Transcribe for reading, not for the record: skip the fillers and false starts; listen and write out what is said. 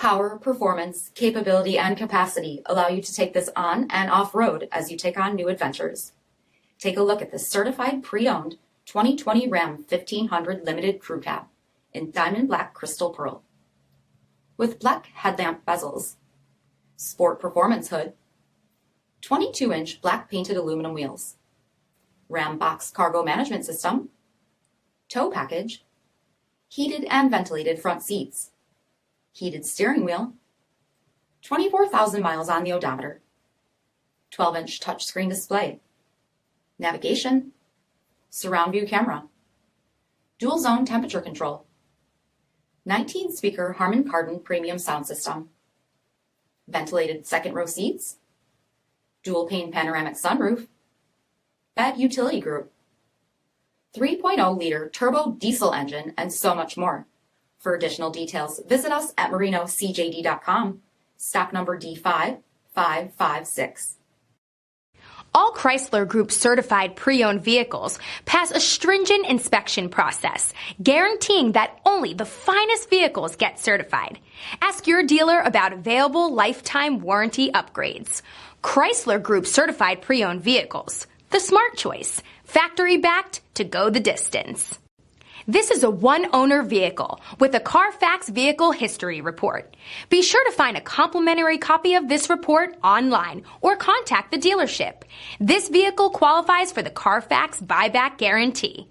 Power, performance, capability, and capacity allow you to take this on and off-road as you take on new adventures. Take a look at this certified pre-owned 2020 Ram 1500 Limited Crew Cab in diamond black crystal pearl. With black headlamp bezels, sport performance hood, 22-inch black painted aluminum wheels, RAMBOX cargo management system, tow package, heated and ventilated front seats, heated steering wheel, 24,000 miles on the odometer, 12-inch touchscreen display, navigation, surround view camera, dual zone temperature control, 19-speaker HARMAN KARDON premium sound system, ventilated second row seats, dual-pane panoramic sunroof, bed utility group, 3.0-liter turbo diesel engine, and so much more. For additional details, visit us at marinocjd.com, stock number D5556. All Chrysler Group certified pre-owned vehicles pass a stringent inspection process, guaranteeing that only the finest vehicles get certified. Ask your dealer about available lifetime warranty upgrades. Chrysler Group certified pre-owned vehicles, the smart choice, factory backed to go the distance. This is a one-owner vehicle with a CARFAX vehicle history report. Be sure to find a complimentary copy of this report online or contact the dealership. This vehicle qualifies for the CARFAX buyback guarantee.